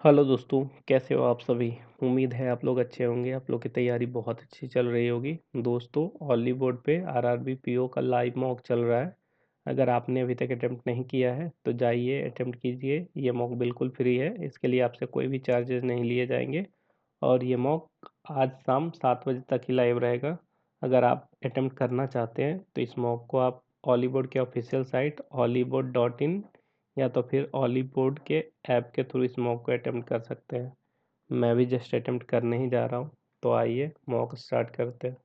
Hello दोस्तों, कैसे हो आप सभी? उम्मीद है आप लोग अच्छे होंगे, आप लोग की तैयारी बहुत अच्छी चल रही होगी। दोस्तों, हॉलीवुड पे आरआरबी पीओ का लाइव मॉक चल रहा है। अगर आपने अभी तक अटेम्प्ट नहीं किया है, तो जाइए अटेम्प्ट कीजिए। ये मॉक बिल्कुल फ्री है, इसके लिए आपसे कोई भी चार्जेस नहीं लिए जाएंगे। और ये मॉक आज शाम 7 बजे तक ही लाइव रहेगा। अगर आप अटेम्प्ट करना चाहते हैं, तो इस मॉक को आप हॉलीवुड के ऑफिशियल साइट hollywood.in या तो फिर हॉलीवुड के ऐप के थ्रू इस मॉक को अटेम्प्ट कर सकते हैं। मैं भी जस्ट अटेम्प्ट करने ही जा रहा हूँ, तो आइए मॉक स्टार्ट करते हैं।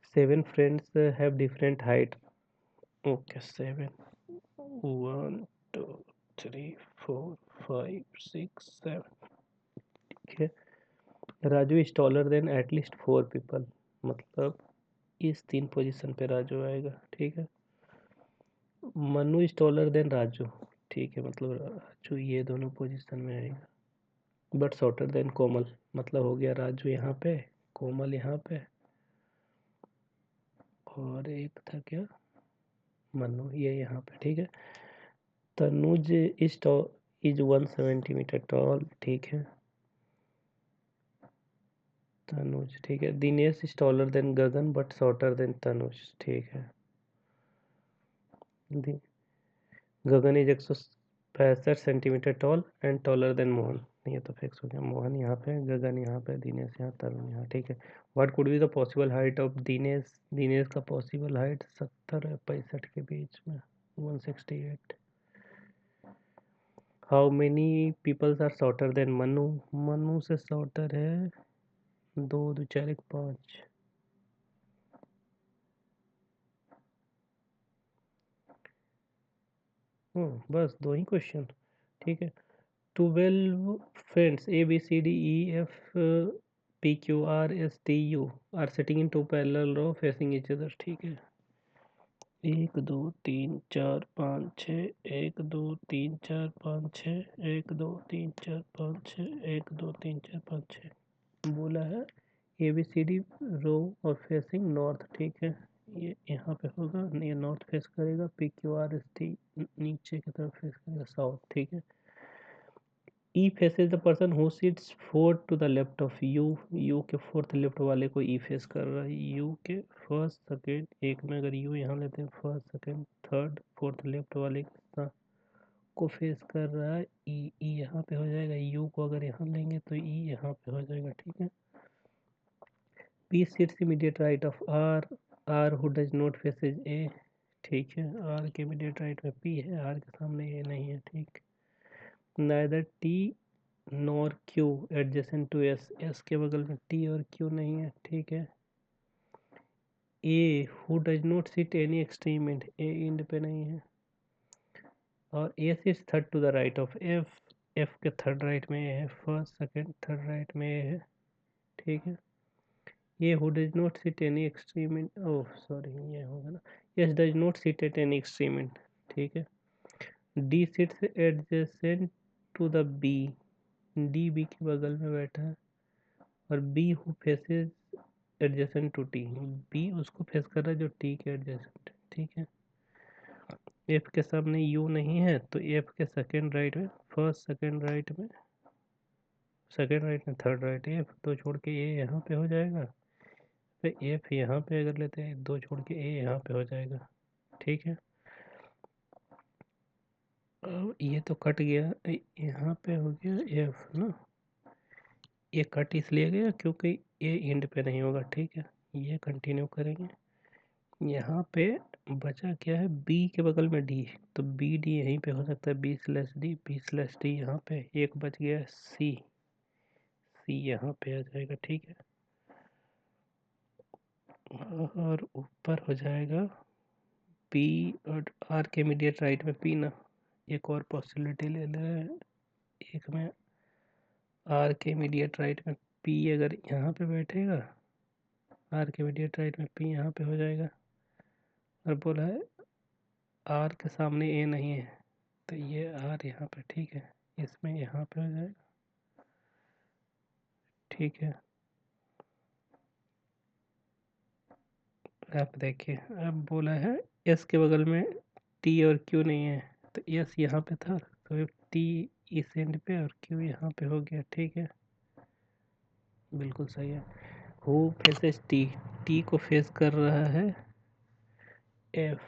7 friends have different height. Okay, 7, 1 2 3 4 5 6 7। ठीक है। Raju is taller then at least 4 people. मतलब इस 3 पोजीशन पे राजू आएगा। ठीक है। Manu is taller then Raju. ठीक है, मतलब राजू ये दोनों पोजीशन में आएगा। बट शॉर्टर देन कोमल। मतलब हो गया राजू यहाँ पे, कोमल यहाँ पे, और एक था क्या, मनु, ये यहाँ पे। ठीक है। Tanuj is 170 meter tall. ठीक है, तनुज। ठीक है। Dinesh is taller than Gagan but shorter than Tanuj. ठीक है। दि- Gagan is 165 centimeter tall and taller than Mohan. ये तो फिक्स हो गया। मोहन यहाँ पे, गगन यहाँ पे, दिनेश यहाँ, तरुण यहाँ। ठीक है। What could be the possible height of Dinesh? Dinesh का पॉसिबल हाइट 70 या 65 के बीच में, 168। How many peoples are shorter than Manu? Manu से शॉर्टर है दो, दो चार एक, 5। बस दो ही क्वेश्चन। ठीक है। 12 friends A B C D E F P Q R S T U are sitting in two parallel row facing each other. ठीक है। 1 2 3 4 5 6, 1 2 3 4 5 6, 1 2 3 4 5 6, 1 2 3 4 5 6 बोला है। ए बी सी डी रो और फेसिंग नॉर्थ। ठीक है। ये यहाँ पे होगा, ये नॉर्थ फेस करेगा। P Q R S T नीचे की तरफ फेस करेगा, साउथ। ठीक है। E faces the person who sits fourth to the left of you. You के फोर्थ लेफ्ट वाले को ई फेस कर रहा है। यू के फर्स्ट सेकेंड, एक में अगर यू यहाँ लेते हैं, first second third fourth left वाले को फेस कर रहा है। ई ई यहाँ पे हो जाएगा। यू को अगर यहाँ लेंगे तो ई यहाँ पे हो जाएगा। ठीक है। P sits immediate right of R. R who does not faces A. ठीक है। आर के इमीडिएट राइट में पी है, आर के सामने ए नहीं है। ठीक। Neither T nor Q adjacent to S. S के बगल में टी और क्यू नहीं है। ठीक है। A who does not sit any extreme end, A end पे नहीं है। और A sits third to the right of F. F के थर्ड राइट में ए है, फर्स्ट सेकंड थर्ड राइट में ए है। ठीक है। A who does not sit any extreme end, oh sorry, ये होगा ना, S does not sit at any extreme end. ठीक है। D sits adjacent to the B. D B के बगल में बैठा है। और B who faces adjacent to T. B उसको फेस कर रहा है जो टी के एडजेसेंट। ठीक है। एफ के सामने यू नहीं है, तो एफ के सेकंड राइट में, फर्स्ट सेकंड राइट में, सेकंड राइट में थर्ड राइट, एफ दो छोड़ के ए यहाँ पे हो जाएगा। फिर एफ यहाँ पे अगर लेते हैं, दो छोड़ के ए यहाँ पे हो जाएगा। ठीक है। अब ये तो कट गया, यहाँ पे हो गया एफ ना। ये कट इसलिए गया क्योंकि ये एंड पे नहीं होगा। ठीक है। ये कंटिन्यू करेंगे। यहाँ पे बचा क्या है, बी के बगल में डी, तो बी डी यहीं पे हो सकता है। B slash D, B slash D यहाँ पे। एक बच गया सी, सी यहाँ पे आ जाएगा। ठीक है। और ऊपर हो जाएगा पी, और आर के इमीडिएट राइट में पी ना। एक और पॉसिबिलिटी ले ले रहे हैं। एक में आर के इमीडिएट राइट में पी अगर यहाँ पे बैठेगा, आर के इमीडिएट राइट में पी यहाँ पे हो जाएगा। और बोला है आर के सामने ए नहीं है, तो ये आर यहाँ पे। ठीक है। इसमें यहाँ पे हो जाएगा। ठीक है। आप देखिए, अब बोला है एस के बगल में टी और क्यू नहीं है, तो एस यहाँ पे था, तो टी इस एंड पे और क्यू यहाँ पे हो गया। ठीक है, बिल्कुल सही है। हु फेसेस टी, टी को फेस कर रहा है एफ,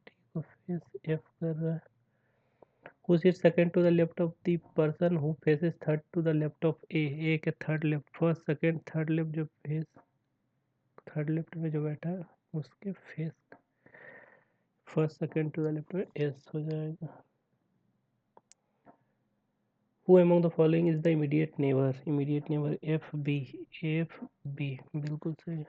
टी को फेस एफ कर रहा है। Who sits second to the left of the person who faces third to the left of A, A के third left, first second third left जो फेस, थर्ड लेफ्ट में जो बैठा है उसके face first second to the left में S हो जाएगा। Who among the following is the immediate neighbor? Immediate neighbor F B, F B बिल्कुल सही।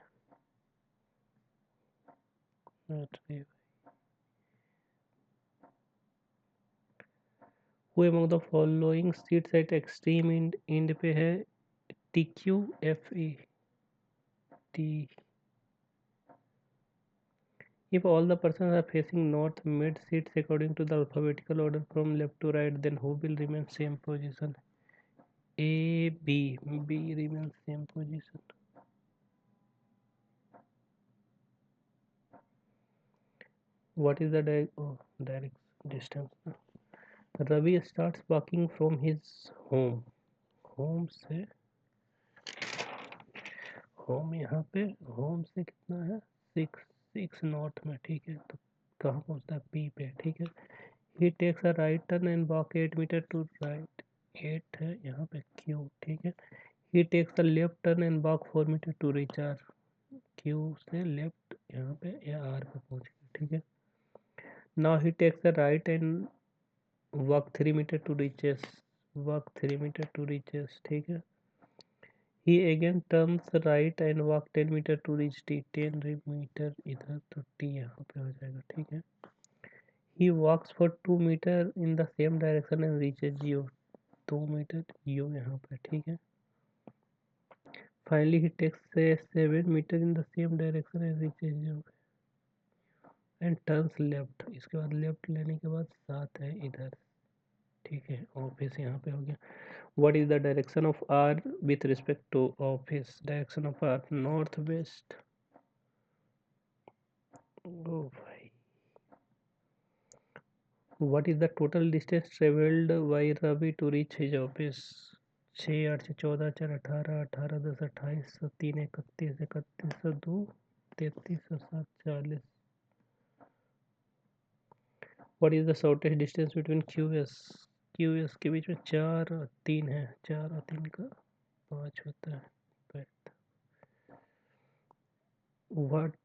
Who among the following sits at extreme end पे है T Q F E T. If all the persons are facing north, mid sits according to the alphabetical order from left to right, then who will remain same position? A, B, B remains same position. What is the direct distance? Ravi starts walking from his home. Home से home यहाँ पे home से कितना है 6 north में। ठीक है, तो कहाँ पहुँचता है पी पे। ठीक है, he takes a right turn and walk 8 meter to right, 8 है यहाँ पे क्यू। ठीक है, he takes a left turn and walk 4 meter to reach R, Q से लेफ्ट यहाँ पे या आर पे पहुँच गया। ठीक है, now he takes a right and walk 3 meter to reaches, walk 3 meter to reaches. ठीक है, he again turns right and walk 10 metre to reach T, 10 metre इधर तो टी यहाँ पे हो जाएगा। ठीक है, he walks for 2 metre in the same direction and reaches U, 2 metre U यहाँ पे। ठीक है, finally he takes a 7 metre in the same direction and reaches U and turns left, इसके बाद लेफ्ट लेने के बाद 7 है इधर। ठीक है, ऑफिस यहाँ पे हो गया। What is the direction of R with respect to office? Direction of R north west। ओ भाई, what is the total distance traveled by Ravi to reach his office? 6 8 से 14 4 18 18 10 28 3 31 31 2 33 7 40। What is the shortest distance between QS, QS के बीच में 4 और 3 है, 4 और 3 का 5 होता है। What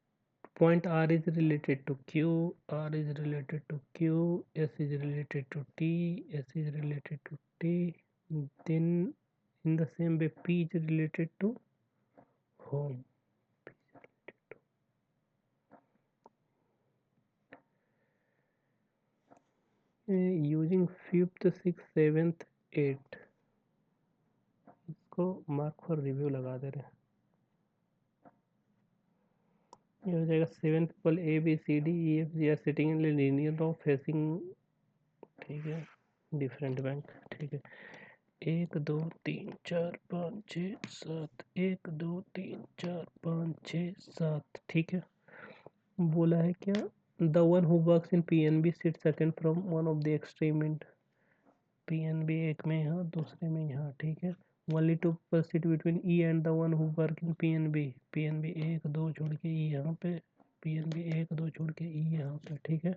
point R is related to Q, R is related to Q, S is related to T, S is related to T, then in the same way P is related to home. Using 5th, 6th, 7th, 8th, इसको mark for review लगा दे रहे हैं। ये हो जाएगा 7th पल A B C D E F G are sitting in linear of facing. ठीक है, डिफरेंट बैंक। ठीक है, 1 2 3 4 5 6 7, 1 2 3 4 5 6 7। ठीक है, बोला है क्या, the one who works in PNB sit second from one of the extreme end, PNB एक में यहाँ दूसरे में यहाँ। ठीक है, only two people sit between E and the one who work in PNB, PNB 1 2 छोड़ के ई यहाँ पे, पीएनबी 1 2 छोड़ के ई यहाँ पे। ठीक है,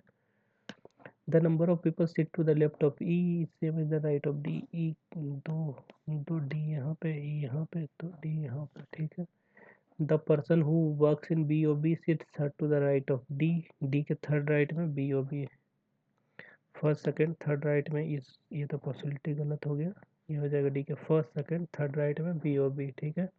the number of people sit to the left of E is same as the right of D, E दो D यहाँ पे, E यहाँ पे, तो D यहाँ पे। ठीक है, the person who works in BOB sits third to the right of D, D के थर्ड राइट में BOB है, फर्स्ट सेकंड थर्ड राइट में। इस ये तो पॉसिबिलिटी गलत हो गया, ये हो जाएगा D के फर्स्ट सेकंड थर्ड राइट में BOB। ठीक है,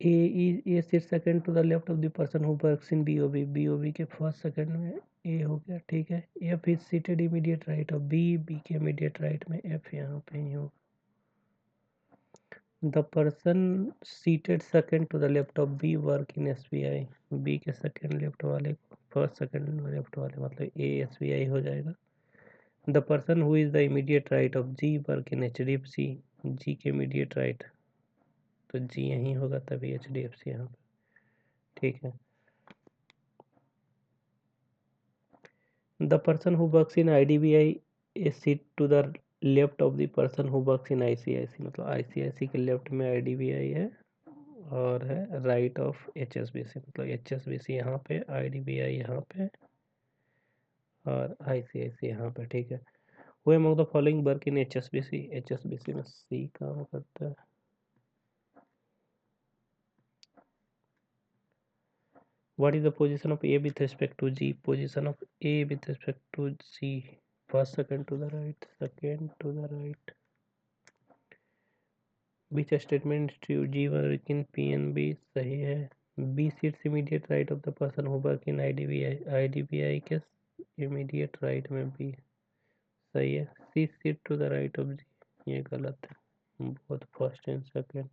A sits second to the left of the person who works in BOB, BOB के फर्स्ट सेकंड में A हो गया। ठीक है, F is seated immediate right of B, B के immediate right में F यहाँ पे ही होगा। The person seated second to the left of B work in SBI, B के सेकंड लेफ्ट वाले फर्स्ट सेकंड लेफ्ट वाले मतलब A SBI हो जाएगा। The person who is the immediate right of G work in HDFC, G के immediate right तो जी यहीं होगा, तभी HDFC यहाँ पे, ठीक है। The person who works in IDBI is sit to the left of the person who works in ICICI, मतलब ICICI के लेफ्ट में IDBI है और है राइट ऑफ HSBC, मतलब HSBC यहाँ पे, IDBI यहाँ पे और ICICI यहाँ पे, ठीक है। Who among the following work in HSBC, HSBC में C काम करता है। What is the position of A with respect to G? Position of A with respect to G. First, second to the right, second to the right. Which statement is true? G work in PNB सही है। B sits immediate right of the person who work in IDBI. IDBI के immediate right में B सही है। C sit to the right of G, ये गलत है। Both first and second.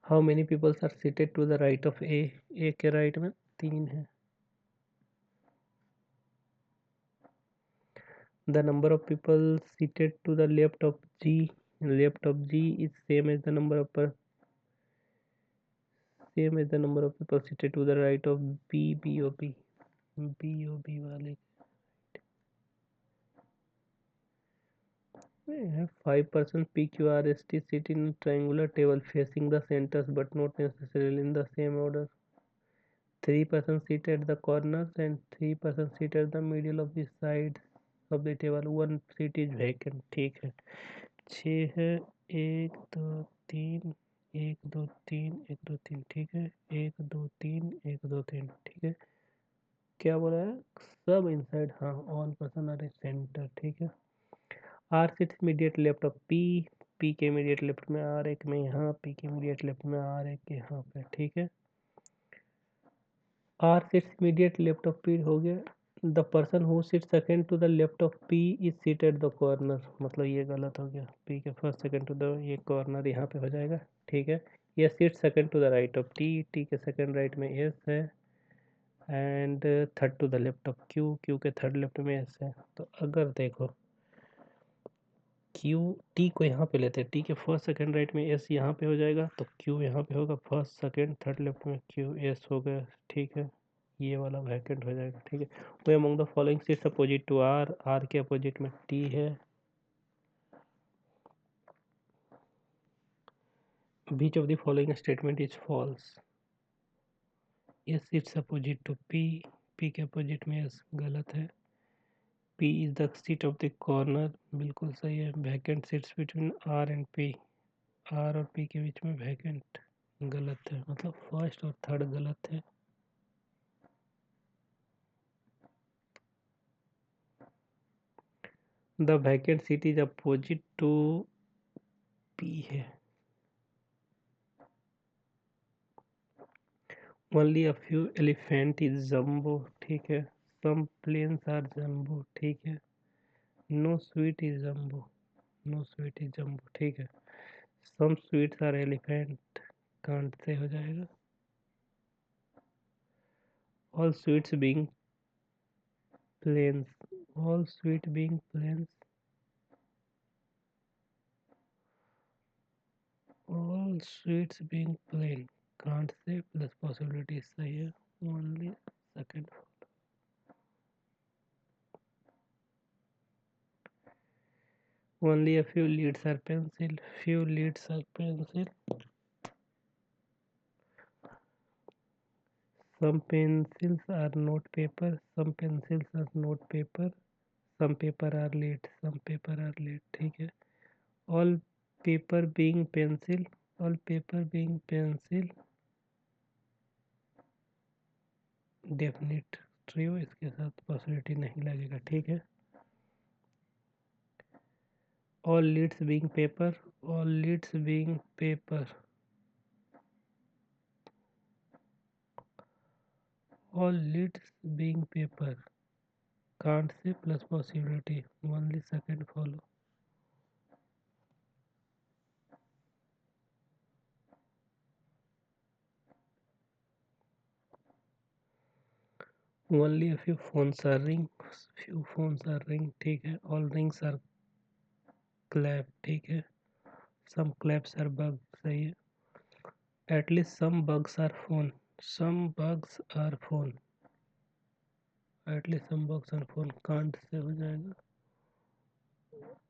How many people are seated to the right of A? A के right में 3 है। The number of people seated to the left of G is same as the number of people seated to the right of B, BOB वाले। 5% PQRST sit in triangular table facing the centers but not necessarily in the same order. 3% sit at the corners and 3% sit at the middle of the sides of the table. One seat is vacant, ठीक है। 6 है, 1 2 3 1 2 3 1 2 3, ठीक है। 1 2 3 1 2 3, ठीक है। क्या बोला है? सब इनसाइड, हाँ। ऑल पर्सन आर सेंटर, ठीक है। R sits immediate left of P, P के इमीडिएट लेफ्ट में आर, एक में यहाँ, पी के इमीडिएट लेफ्ट में आर, एक यहाँ पे, ठीक है। R sits immediate left of P हो गया। The person who sit second to the left of P is seat at the corner, मतलब ये गलत हो गया। पी के फर्स्ट सेकेंड टू द, ये कॉर्नर यहाँ पे हो जाएगा, ठीक है। ये seat second to the right of T, T के सेकेंड राइट में एस है and third to the left of Q, Q के थर्ड लेफ्ट में एस है। तो अगर देखो क्यू, टी को यहाँ पे लेते हैं, टी के फर्स्ट सेकेंड राइट में एस यहाँ पे हो जाएगा, तो क्यू यहाँ पे होगा, फर्स्ट सेकेंड थर्ड लेफ्ट में क्यू एस हो गया, ठीक है। ये वाला वैकेंट हो जाएगा, ठीक है। Who among the following sits opposite to R, R के अपोजिट में टी है। Which of the following statement is false. S sits opposite to P, P के अपोजिट में एस गलत है। P is the seat of the corner, बिल्कुल सही है। Vacant seats between R and P, R और पी के बीच में वैकेंट गलत है, मतलब फर्स्ट और थर्ड गलत है। The vacant seat is opposite to P है। Only a few elephant is jumbo, ठीक है। सम प्लेन्स आर जम्बो, ठीक है। No sweet is jumbo, no sweet is jumbo, ठीक है। Some sweets are elephant, can't से हो जाएगा। All sweets being planes, all sweet being planes, all sweets being plane, can't say plus possibility सही है। Only second. Only a few leads are pencil, few leads are pencil. Some pencils are note paper, some pencils are note paper, some paper are lead, some paper are lead, ठीक है। All paper being pencil, all paper being pencil, definite true, इसके साथ possibility नहीं लगेगा, ठीक है। All leads being paper, all leads being paper, all leads being paper, can't say plus possibility, only second follow। Only a few phones are ring, few phones are ring, ठीक है। All rings are clap, ठीक है। सम claps are bug, सही है। At least some bugs are phone, some bugs are phone, at least some bugs are phone कांट से हो जाएगा।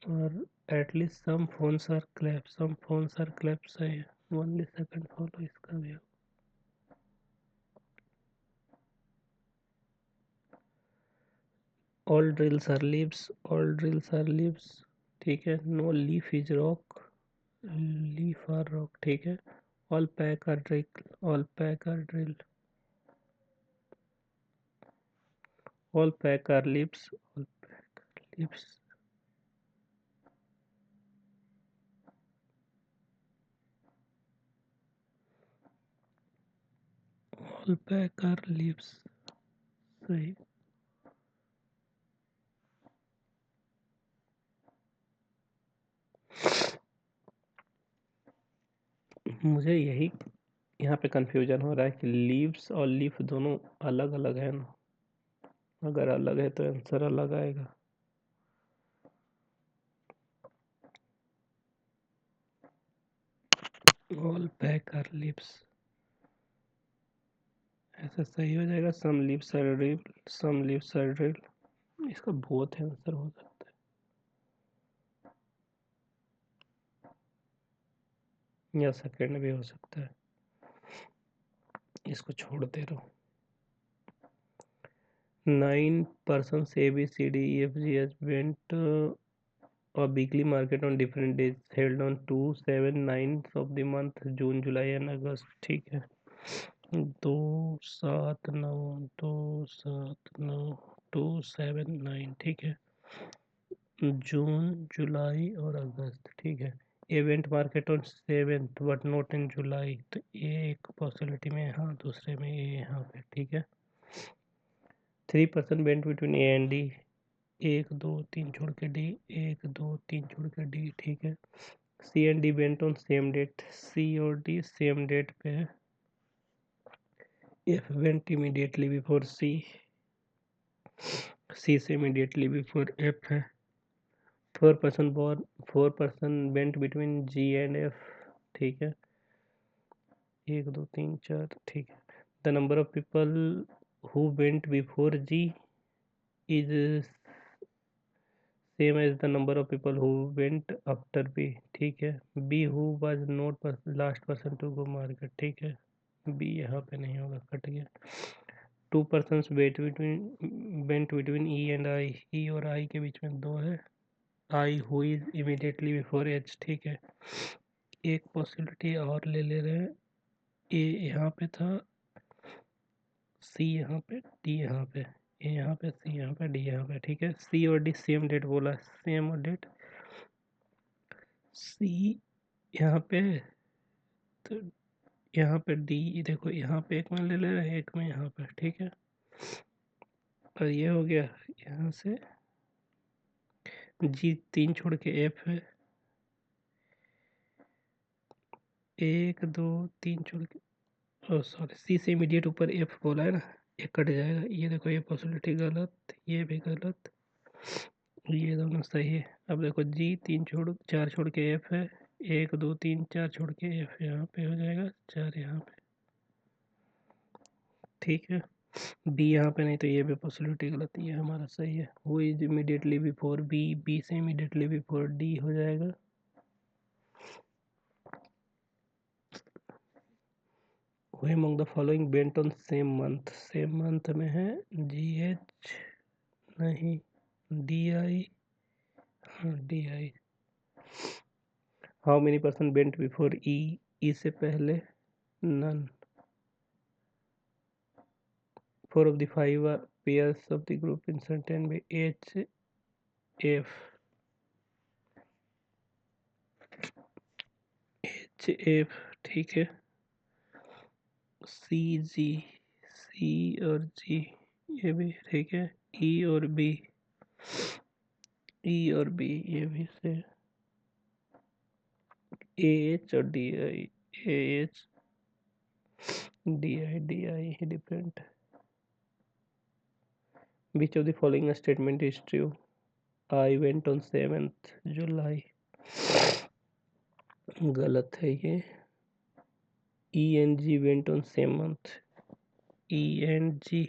और at least some phones are clap, some phones are clap सही है। ओनली सेकंड फॉलो इसका भी हो। All drills are leaves, all drills are leaves, ठीक है। No leaf is rock, leaf are rock, ठीक है। All pack are drill, all pack are drill, all pack are leaves, all pack are leaves, all pack are leaves, सही। मुझे यही यहाँ पे confusion हो रहा है कि लीव्स और लीफ दोनों अलग अलग है ना। अगर अलग है तो आंसर अलग आएगा। ऑल पैक आर लीव्स ऐसा सही हो जाएगा। Some leaves are drill, some leaves are drill, इसका बहुत आंसर हो सकता है, या सेकंड भी हो सकता है। इसको छोड़ते रहो। 9 persons A B C D E F G H went a weekly market on different days held on 2, 7, 9 of the month June, July and August, ठीक है। 2 7 9, 2 7 9, 2 7 9, ठीक है। जून, जुलाई और अगस्त, ठीक है। Event market on 7th but not in July, तो ये एक पॉसिबिलिटी में यहाँ, दूसरे में ये यहाँ पे, ठीक है। 3% went between A and D, 1 2 3 छोड़ के डी, 1 2 3 छोड़ के डी, ठीक है। C and D went on same date, C और डी सेम डेट पे है। F went immediately before C, C से इमीडिएटली बिफोर एफ है। 4% went between G and F, ठीक है। 1 2 3 4, ठीक है। The number of people who went before G is same as the number of people who went after B, ठीक है। B who was not last person to go market, ठीक है। B यहाँ पे नहीं होगा, कट गया। 2 went between E and I, E और आई के बीच में 2 है। I who is immediately before H, ठीक है। एक पॉसिबिलिटी और ले रहे हैं। ए यहाँ पे था, सी यहाँ पे, डी यहाँ पे, ए यहाँ पे, सी यहाँ पे, डी यहाँ पे, ठीक है। सी और डी सेम डेट बोला, सेम डेट। सी यहाँ पे, तो यहाँ पे डी देखो, यहाँ पे एक में ले ले रहे हैं, एक में यहाँ पे, ठीक है। और ये हो गया यहाँ से। जी 3 छोड़ के एफ है, 1 2 3 छोड़ के, ओ सॉरी, सी से इमीडिएट ऊपर एफ बोला है ना, ये कट जाएगा। ये देखो, ये पॉसिबिलिटी गलत, ये भी गलत, ये दोनों सही है। अब देखो, जी 4 छोड़ के एफ है, 1 2 3 4 छोड़ के एफ यहाँ पे हो जाएगा, 4 यहाँ पे, ठीक है। बी यहाँ पे नहीं, तो ये भी पॉसिबिलिटी गलत, ये हमारा सही है। Who is immediately before B, B से इमीडिएटली बिफोर डी हो जाएगा। Who among the following went on same month में है जी एच, नहीं, डी आई, हाँ D I. How many person went before E, E से पहले none. 4 of the 5 pairs of the group in certain way, H F, H F, ठीक है। सी जी, सी और जी, ये भी ठीक है। ई और बी, ई और बी ये भी से। ए एच और D I, A H D I, D I different. Which of the following statement is true? I went on 7th July. गलत है ये। ENG went on same month. ENG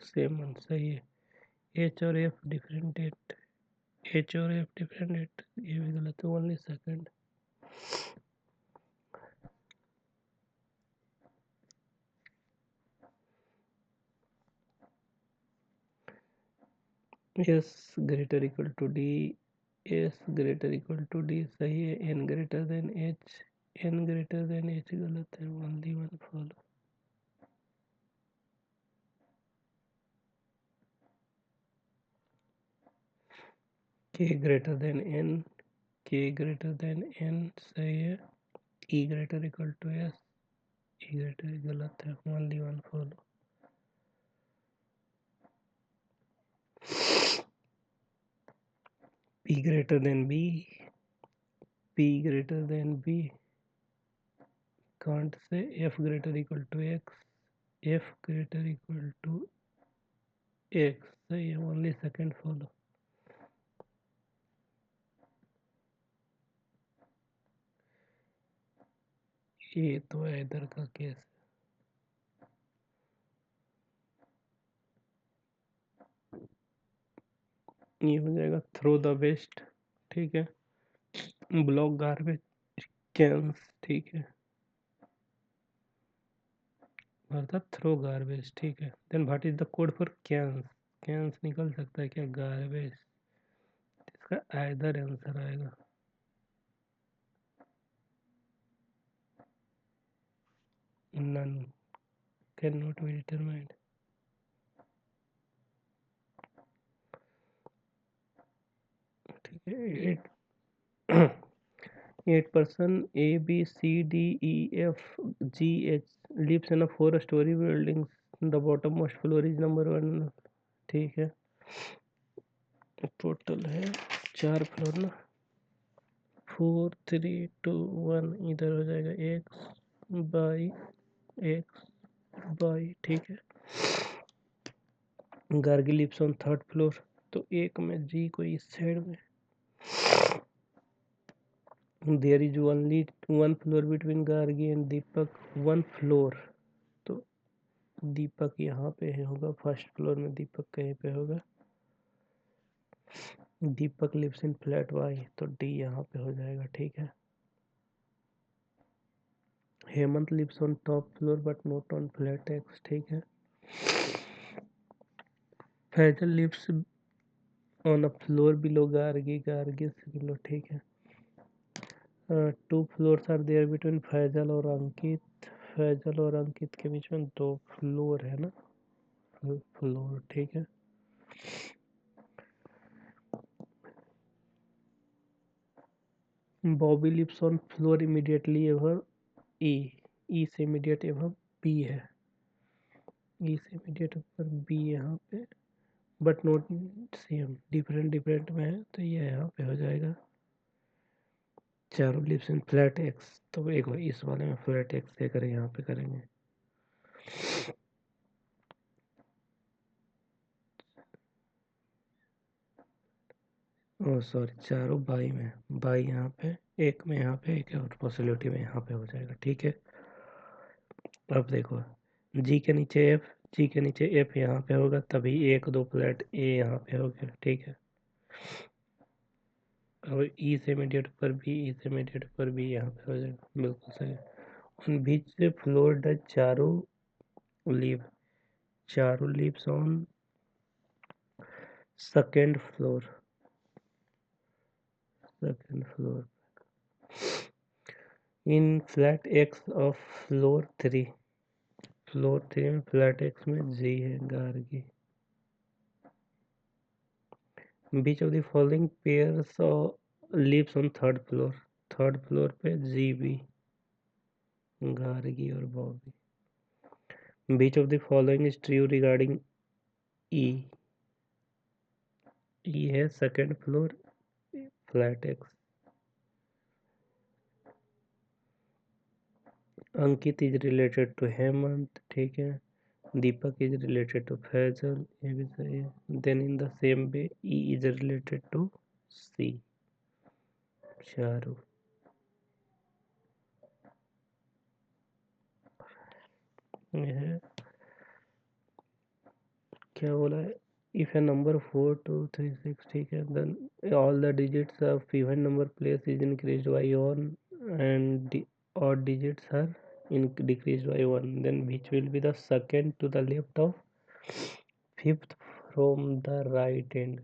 same month सही है। H और F different date. H और F different date, ये भी गलत है। Only second. S greater equal to D. S greater equal to D सही है। N greater than H. N greater than H गलत है। Only one follow. K greater than N. K greater than N सही है। E greater equal to S. E greater गलत है। Only one follow. P greater than B. P greater than B. Can't say. F greater equal to X. F greater equal to X सही है। Only second follow. ये तो है इधर का case. ये हो जाएगा थ्रो द वेस्ट। ठीक है। Block garbage cans. ठीक है। अर्थात थ्रो गार्बेज। ठीक है। Then what is the code for cans? Cans निकल सकता है क्या? गार्बेज। इसका आइदर आंसर आएगा। None can not be determined. ठीक है। 8 person A B C D E F G H lives in a 4 story building. The bottommost floor is number 1. ठीक है। टोटल है 4 फ्लोर ना। 4 3 2 1 इधर हो जाएगा x बाई x बाई। ठीक है। Gargi lives on 3rd floor, तो एक में जी को इस साइड में। There is only 1 floor between Gargi and Deepak. 1 floor, तो दीपक यहाँ पे होगा। 1st फ्लोर में दीपक कहीं पे होगा। Deepak lives in flat Y, तो डी यहाँ पे हो जाएगा। ठीक है। Hemant lives on top floor but not on flat X. ठीक है। Faisal lives on a floor below Gargi, Gargi से बिलो। ठीक है। 2 floors are there between Faisal और अंकित। फैजल और अंकित के बीच में 2 फ्लोर है ना। फ्लोर। ठीक है। Bobby lives on floor immediately above E. E से इमीडिएट एवर बी है। ई से इमीडिएट ऊपर बी यहाँ पे, but note same, different different में है, तो ये यहाँ पे हो जाएगा। चारों लिव्स इन फ्लैट एक्स, तो एक इस वाले में फ्लैट एक्स से करें, यहाँ पे करेंगे। ओह सॉरी, चारों बाई में, बाई यहाँ पे, एक में यहाँ पे, एक और पॉसिबिलिटी में यहाँ पे हो जाएगा। ठीक है। अब देखो, जी के नीचे एफ, जी के नीचे एफ यहाँ पे होगा, तभी 1 2 फ्लैट ए यहाँ पे हो गया। ठीक है। अब ई से इमीडिएट पर बी, ई से इमीडिएट पर बी यहाँ पे हो जाएगा। बिल्कुल सही। On which floor does Charu live? Charu lives on 2nd floor. 2nd floor in flat X of floor 3। Floor 3 में फ्लैट एक्स में जी है, Gargi. Which of the following pairs lives on 3rd floor. 3rd floor पे G B, Gargi और Bobby. Which of the following is true regarding E. E है 2nd floor, flat X. Ankit is related to Hemant. ठीक है। Deepak is related to Faisal, ये भी सही है. Then in the same way E is related to C, Shahrukh. ये है क्या बोला है, if a number 4 2 3 6 ठीक है, then all the digits of even number place is increased by 1 and odd digits are decreased by 1, then which will be the second to the left of fifth from the right end,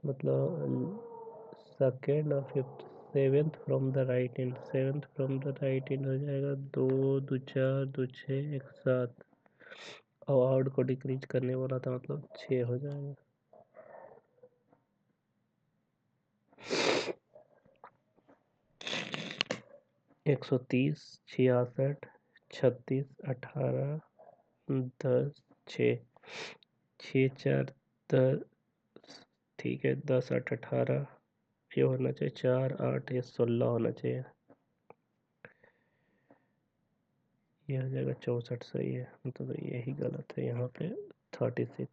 मतलब second और fifth, seventh from the right and, seventh from the right and हो जाएगा 2 2 4 2 6 1 7, और out को decrease करने वाला था मतलब 6 हो जाएगा. 130 66 36 18 10 6 6 4 10, ठीक है, 10 8 18, ये होना चाहिए 4 8 ये 16 होना चाहिए, ये हो जाएगा 64, सही है, मतलब यही गलत है यहाँ पे. 36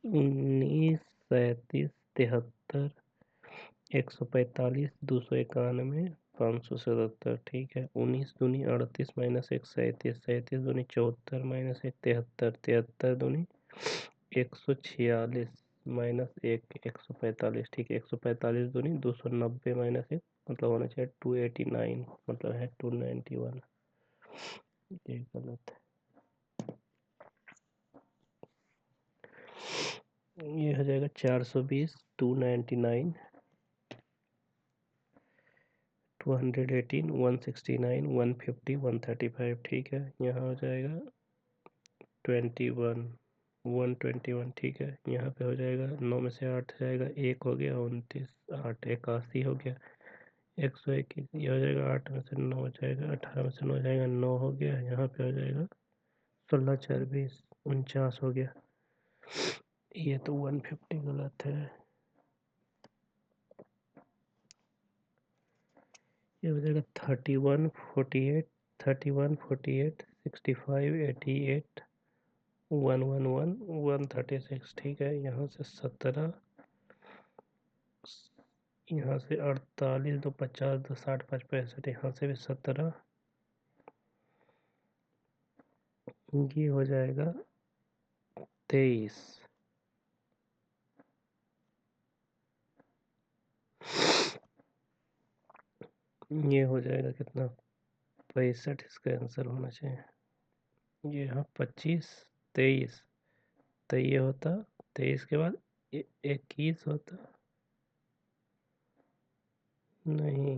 19 37 73 145 291 577, ठीक है. 19 दूनी 38 माइनस 1 37, 37 दूनी 74 माइनस 1 73, 73 दूनी 146 माइनस 1 145, ठीक है. 145 दूनी 290 माइनस 1, मतलब होना चाहिए 289, मतलब है 291, ये गलत है. ये हो जाएगा 420 299 218 169 150 135, ठीक है. यहाँ हो जाएगा 21 121, ठीक है. यहाँ पे हो जाएगा 9 में से 8 जाएगा, 1 हो गया, 29 8 81 हो गया, 121, ये हो जाएगा 8 में से 9 जाएगा, 18 में से 9 जाएगा, 9 हो गया. यहाँ पे हो जाएगा 16 4 20 49 हो गया. ये तो 150 गलत है. ये हो जाएगा 31 48 31 48 65 88 111 136, ठीक है. यहाँ से 17, यहाँ से 48 2 50 2 60 5 65, यहाँ से भी 17, ये हो जाएगा 23. ये हो जाएगा कितना, 65, इसका आंसर होना चाहिए. ये यहाँ 25 23, तो ये होता 23 के बाद 21 होता, नहीं,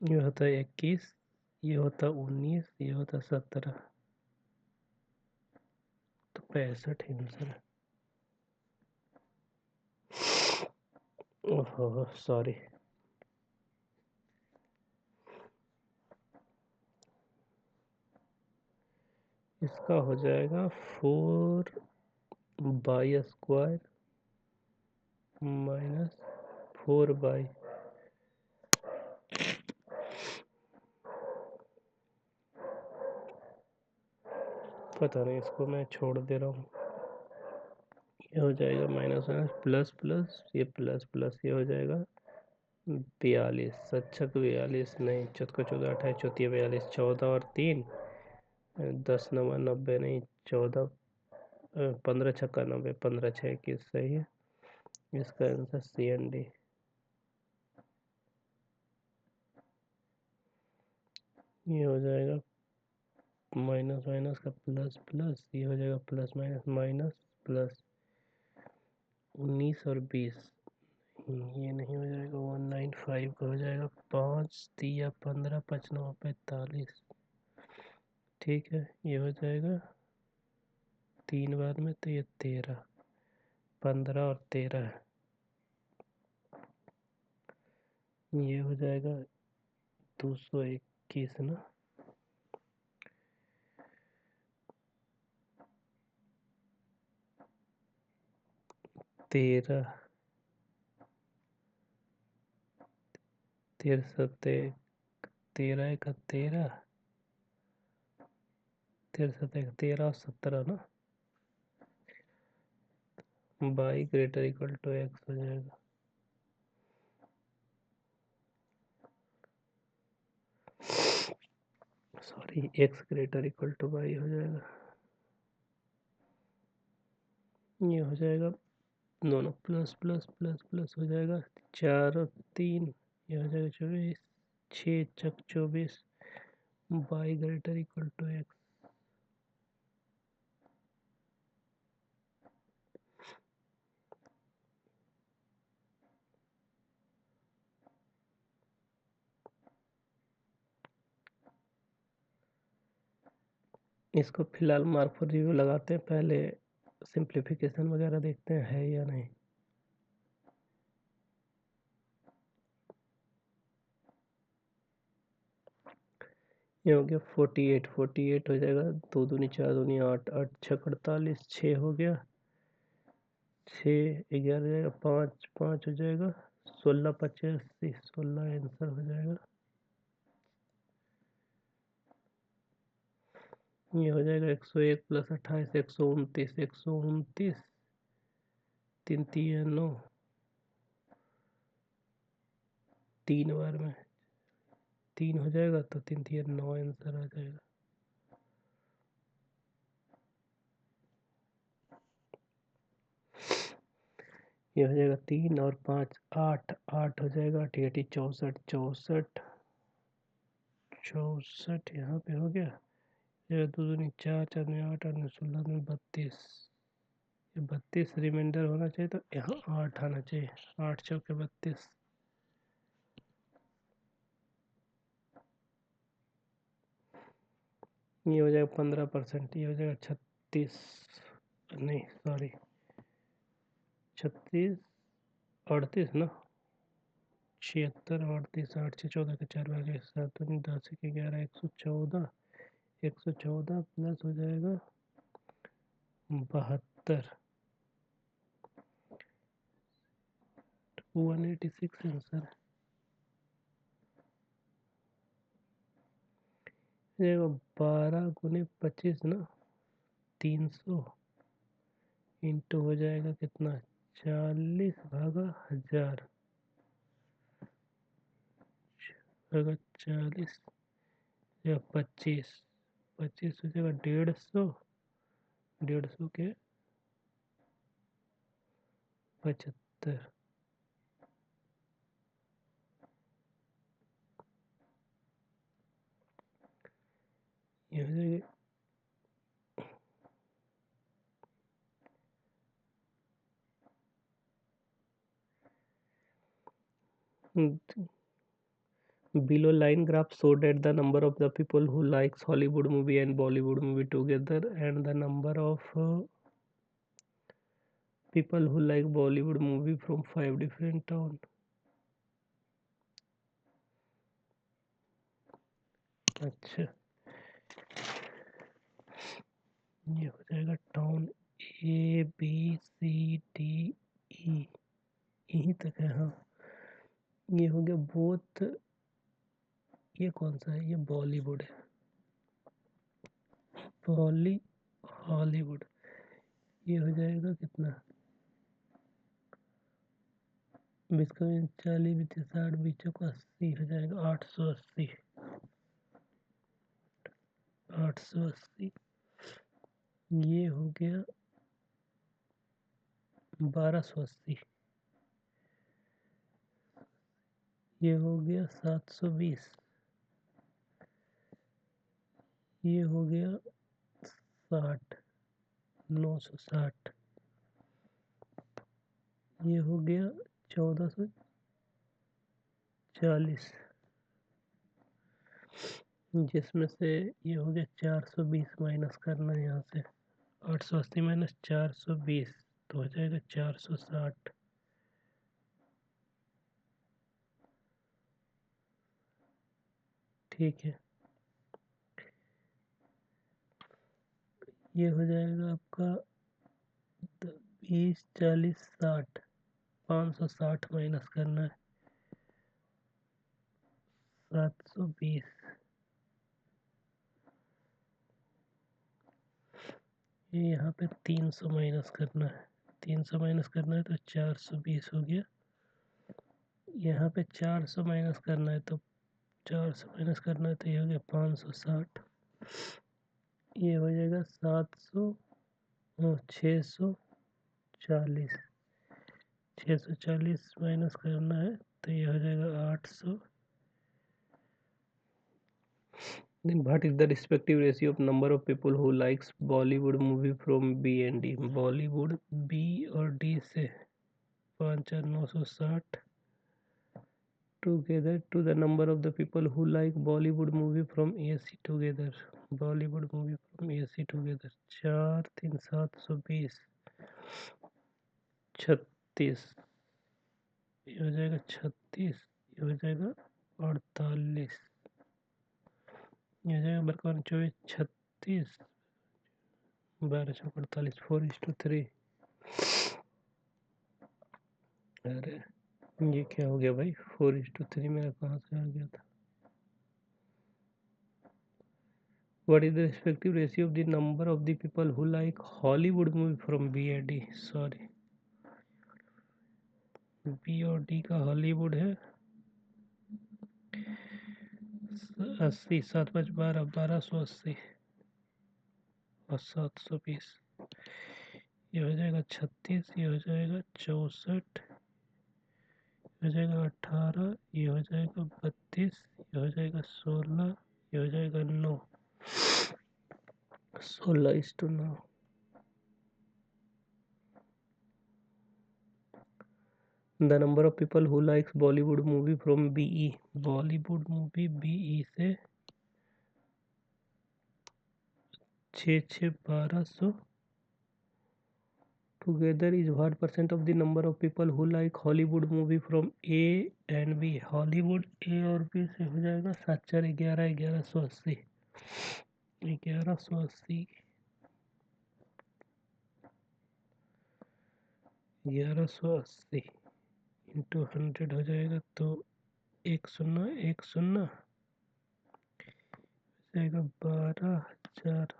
ये होता 21, ये होता 19, ये होता 17, तो 65 आंसर है. ओहो सॉरी. इसका हो जाएगा 4 बाई² माइनस 4 बाई, पता नहीं, इसको मैं छोड़ दे रहा हूँ. ये हो जाएगा माइनस माइनस प्लस प्लस, ये प्लस प्लस, ये हो जाएगा 42, सच्छक 42 नहीं, चौदह 14 28 चौथिया 42, 14 और 3 10 9 90 नहीं, 14 15 छक्का 90, 15 6 21, सही है. इसका आंसर CND. ये हो जाएगा माइनस माइनस का प्लस प्लस, ये हो जाएगा प्लस माइनस माइनस प्लस 19 और 20, ये नहीं हो जाएगा. 195 का हो जाएगा 5 3 15 5 9 45, ठीक है. ये हो जाएगा 3 बार में, तो ये 13 15 और 13, ये हो जाएगा 221 ना. 13 13 सत्ते 13 एक 13 13 सत्ते 13 और 17 ना। y greater equal to x हो जाएगा। Sorry, x greater equal to y हो जाएगा। ये हो जाएगा दोनों प्लस प्लस प्लस प्लस हो जाएगा। 4 और 3 ये हो जाएगा 24। 6 चक 24 y greater equal to x। इसको फिलहाल मार्क फॉर रिव्यू लगाते हैं, पहले सिंप्लीफिकेशन वगैरह देखते हैं है या नहीं। ये हो गया 48 हो जाएगा। 2 दूनी 4 दूनी 8 8 छक 48 6 हो गया। 6 11 हो जाएगा। 5 5 हो जाएगा। 16 85 16 आंसर हो जाएगा। ये हो जाएगा 101 प्लस 28 129 129 3 3 9 3 बार में 3 हो जाएगा तो 3 3 9 आंसर आ जाएगा। ये हो जाएगा 3 और 5 8 8 हो जाएगा। 8 8 64 64 64 यहाँ पे हो गया। ये 2 दूनी 4 4 में 8 8 में 16 में 32। ये 32 रिमाइंडर होना चाहिए तो यहाँ 8 आना चाहिए। 8 चौके 32। ये हो जाएगा 15%। ये हो जाएगा 36 नहीं सॉरी 36 38 ना 76 38 8 6 14 के 4 भागे 7 10 के 11 114 114 प्लस हो जाएगा 72 186 आंसर है। 12 गुने 25 ना 300 इंटू हो जाएगा कितना 40 भागा 1000 भागा 40 या 25 25 हो जाएगा 150 150 के 75। ये हो जाएगा below line graph showed that the number of the people who likes Hollywood movie and Bollywood movie together and the number of people who like Bollywood movie from 5 different town। अच्छा ये हो जाएगा टाउन ABCDE यहीं तक है। हाँ ये हो गया बोथ। ये कौन सा है? ये बॉलीवुड है। हॉलीवुड ये हो जाएगा कितना 20 का 40 बीते 60 बीचों को 80 हो जाएगा 880 880। ये हो गया 1280। ये हो गया 720। ये हो गया 60 960। ये हो गया 1440 जिसमें से ये हो गया 420 माइनस करना है यहाँ से। 880 माइनस 420 तो हो जाएगा 460। ठीक है ये हो जाएगा आपका 30 40 60 560 माइनस करना है 720। ये यहाँ पे 300 माइनस करना है 300 माइनस करना है तो 420 हो गया। यहाँ पे 400 माइनस करना है तो 400 माइनस करना है तो ये हो गया 560। ये हो जाएगा 700 640 640 माइनस करना है तो ये हो जाएगा 800। Then what is the respective ratio of number of people who likes Bollywood movie from B and D? Bollywood B और D से 5,960 together to the number of the people who like Bollywood movie from AC together. Bollywood movie from AC together 4 3 720 36। ये हो जाएगा 36। ये हो जाएगा 48। ये हो जाएगा बरकरार 24 36 1248 4:3। अरे ये क्या हो गया भाई 4:3 मेरा कहाँ से आ गया था। What is the respective ratio of the number of the people who like Hollywood movie from B and D? Sorry, B और D का हॉलीवुड है 80 7 5 12 1280 और 720। ये हो जाएगा 36। ये हो जाएगा 64। हो जाएगा 18। ये हो जाएगा 32। ये हो जाएगा 16। ये हो जाएगा 9 16:9। The number of people who likes Bollywood movie from BE. Bollywood movie BE से 6,600 together is what percent of the number of people who like Hollywood movie from A and B? Hollywood A और B से हो जाएगा 7 4 11 1180 1180 1180 into 100 हो जाएगा तो 10 10 जाएगा 12,000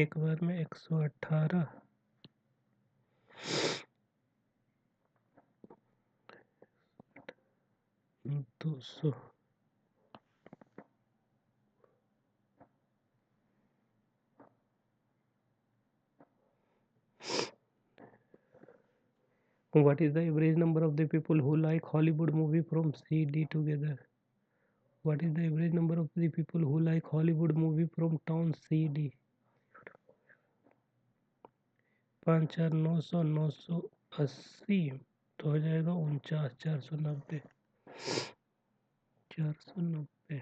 एक बार में 118 200। What is the average number of the people who like Hollywood movie from C D together? What is the average number of the people who like Hollywood movie from town C D? 5 4 900 980 तो हो जाएगा 49 490 490।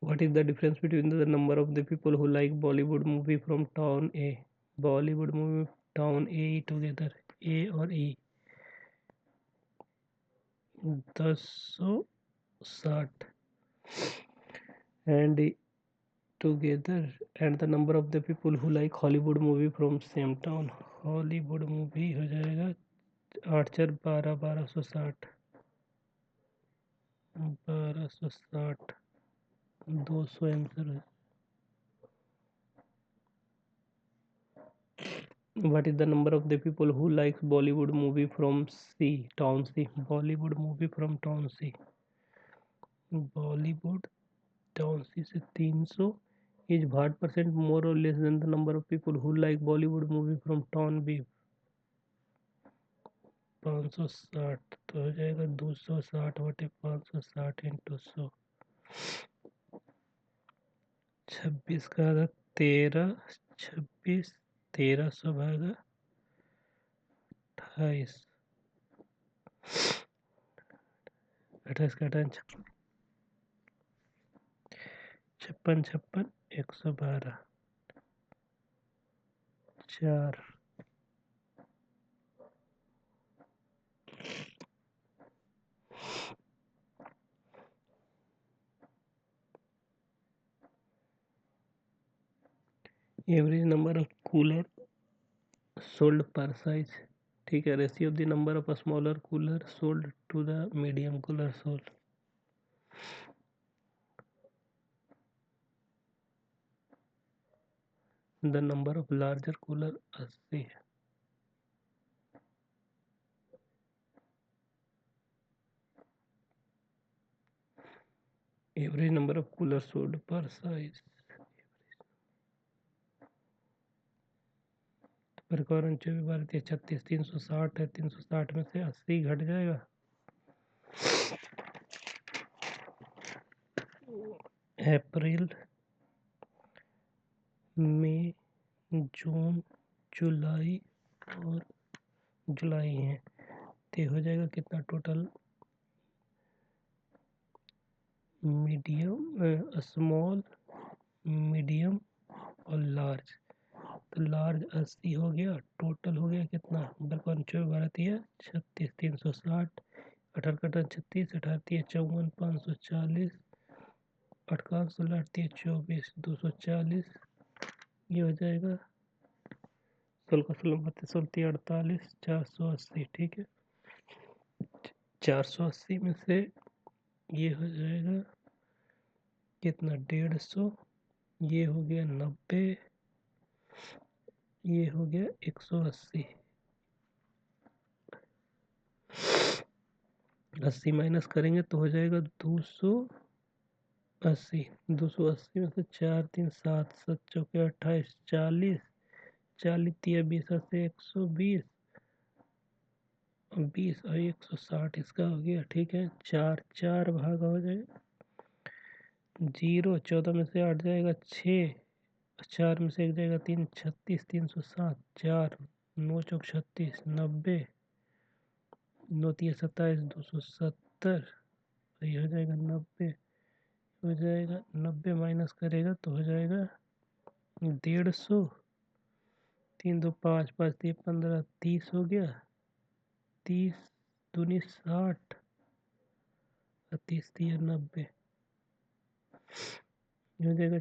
What is the difference between the number of the people who like Bollywood movie from town A? Bollywood movie town A together A और E 1060 and together and the number of the people who like Hollywood movie from same town. Hollywood movie हो जाएगा 8 4 12 1260 1260 200 answer है। What is the number of the people who likes Bollywood movie from C town C? Bollywood movie from town C. Bollywood town C से 300 is what percent more or less than the number of people who like Bollywood movie from town B? 560 तो हो जाएगा 260 बटे 560 into 100। 26 का आधा 13 26 1300 भागा 28 28 का 56 56 112 4। Average number of cooler sold per size, ठीक है। Ratio of the number of smaller cooler sold to the medium cooler sold. The number of larger cooler 80 है। Average number of cooler sold per size, प्रकरण 24 भारतीय 36 360 है, 360 में से 80 घट जाएगा। अप्रैल, मई, जून, जुलाई और जुलाई है, तो हो जाएगा कितना टोटल? मीडियम, स्मॉल, मीडियम और लार्ज। तो लार्ज 80 हो गया, टोटल हो गया कितना? बरकंचो भारतीय 36 360, 18 36, 18 54 540, 8 16 24 240, ये हो जाएगा 16 16 32 16 48 480, ठीक है। 480 में से ये हो जाएगा कितना? 150, ये हो गया 90, ये हो गया 180। 80 माइनस करेंगे तो हो जाएगा 280। 280 में से 4 3 7 7 चौके 28 40, 40 3 20 से 120, 20 और 160 इसका हो गया, ठीक है। 4 4 भाग हो जाएगा 0, 14 में से 8 जाएगा 6, 4 में से 1 जाएगा 3, 36 307, 4 9 चौक 36, 90, 9 3 27, 270, ये हो जाएगा 90। हो जाएगा 90 माइनस करेगा तो हो जाएगा 150, 3 2 5 5 3 15, 30 हो गया, 30 दूनी 60 और 30 3 90, हो जाएगा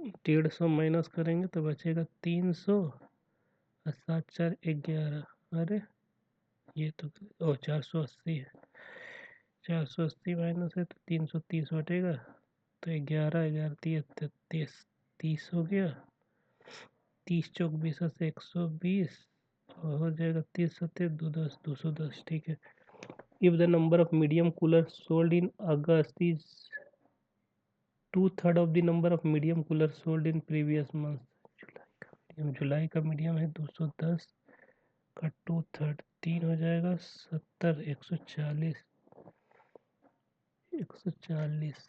150 माइनस करेंगे तो बचेगा 300 और 7 4 11। अरे ये तो 480 है, 480 माइनस है तो 330 बटेगा, तो 11 11 33 30 हो गया, 30 चौक 20 से 120 और हो जाएगा 30 सत्ते 210 210, ठीक है। If the number of medium cooler sold in August is 2/3 of the number of medium cooler sold in previous month. जुलाई का मीडियम है 210 का 2/3, 3 हो जाएगा 70, 140, 140।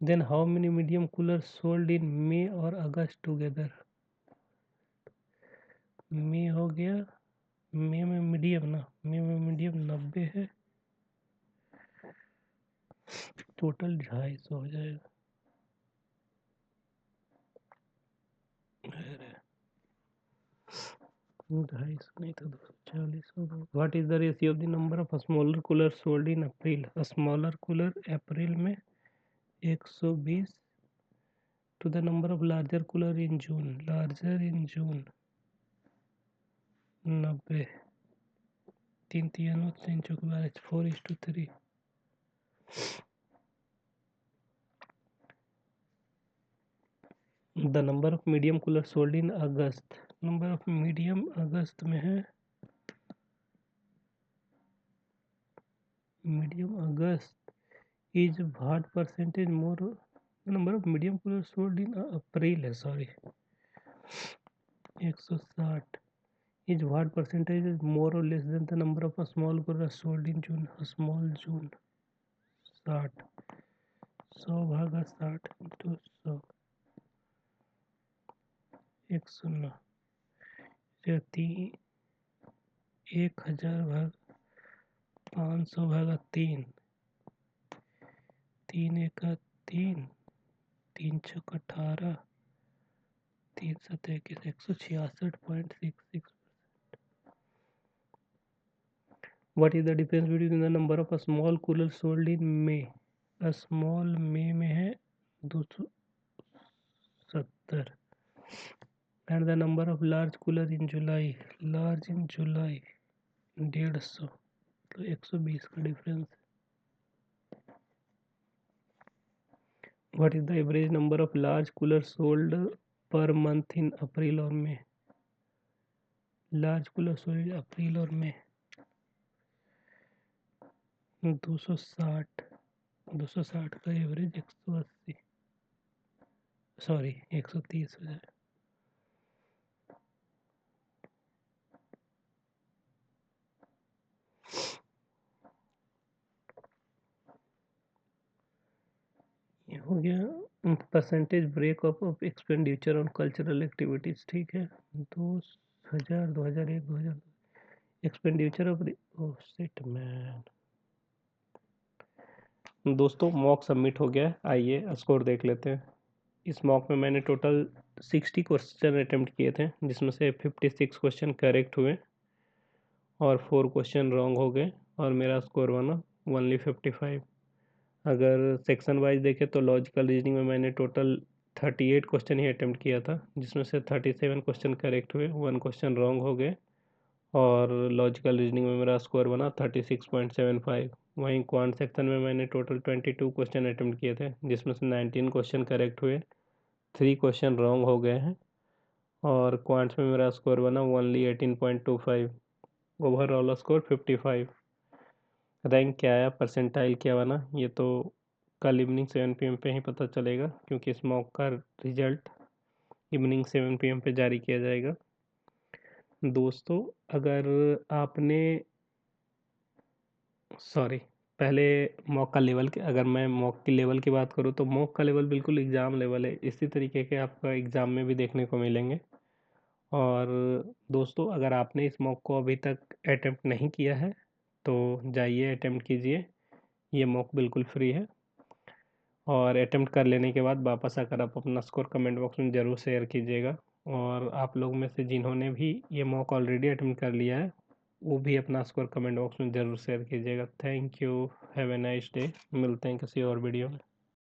Then how many medium cooler sold in May और अगस्त टुगेदर? मई हो गया, मई में मीडियम ना, मई में मीडियम 90 है, टोटल 250 हो जाएगा। 250 नहीं तो 240 होगा। What is the ratio of the number of smaller cooler sold in April? Smaller cooler अप्रैल में 120 to the number of larger cooler in June, larger in June 90, 3 3 3 चौक 12, 4:3। The number of medium cooler sold in August, number of medium अगस्त में है, medium August is what percentage more? Number of medium cooler sold in April है, sorry 160 is what percentage is more और less than the number of small cooler sold in June? Small June 60, 100 भागा 60 into 100, 109, 1000 भाग 500 भागा 3, 3 1 3, 3 6 18, 3 7 21, 166.66। What is the difference between the number of small cooler sold in May? Small May में है 270, and the number of large cooler in July, large in July 150, तो 120 का difference. What is the average number of large cooler sold per month in April और May, large cooler sold अप्रैल और मई 260, 260 का average 180, sorry 130 हो जाए। ये हो गया percentage breakup of expenditure on cultural activities, ठीक है। 2000, 2001, 2000 expenditure of oh shit man. दोस्तों मॉक सबमिट हो गया है, आइए स्कोर देख लेते हैं। इस मॉक में मैंने टोटल 60 क्वेश्चन अटेम्प्ट किए थे, जिसमें से 56 क्वेश्चन करेक्ट हुए और 4 क्वेश्चन रॉन्ग हो गए, और मेरा स्कोर बना ओनली 55। अगर सेक्शन वाइज देखें तो लॉजिकल रीजनिंग में मैंने टोटल 38 क्वेश्चन ही अटेम्प्ट किया था, जिसमें से 37 क्वेश्चन करेक्ट हुए, 1 क्वेश्चन रॉन्ग हो गए, और लॉजिकल रीजनिंग में मेरा स्कोर बना 36.75। वहीं क्वांट सेक्शन में मैंने टोटल 22 क्वेश्चन अटेम्प्ट किए थे, जिसमें से 19 क्वेश्चन करेक्ट हुए, 3 क्वेश्चन रॉन्ग हो गए हैं, और क्वांट्स में मेरा स्कोर बना ओनली 18.25। Overall score 55। रैंक क्या आया, परसेंटाइल क्या बना, ये तो कल इवनिंग 7 PM पे ही पता चलेगा, क्योंकि इस मॉक का रिजल्ट इवनिंग 7 PM पे जारी किया जाएगा। दोस्तों अगर आपने सॉरी पहले मॉक का लेवल के, अगर मैं मॉक की लेवल की बात करूँ तो मॉक का लेवल बिल्कुल एग्ज़ाम लेवल है, इसी तरीके के आपका एग्ज़ाम में भी देखने को मिलेंगे। और दोस्तों अगर आपने इस मॉक को अभी तक अटेम्प्ट नहीं किया है तो जाइए अटेम्प्ट कीजिए, ये मॉक बिल्कुल फ्री है। और अटेम्प्ट कर लेने के बाद वापस आकर आप अपना स्कोर कमेंट बॉक्स में ज़रूर शेयर कीजिएगा। और आप लोग में से जिन्होंने भी ये मॉक ऑलरेडी अटेम्प्ट कर लिया है, वो भी अपना स्कोर कमेंट बॉक्स में ज़रूर शेयर कीजिएगा। Thank you, have a nice day. मिलते हैं किसी और वीडियो में।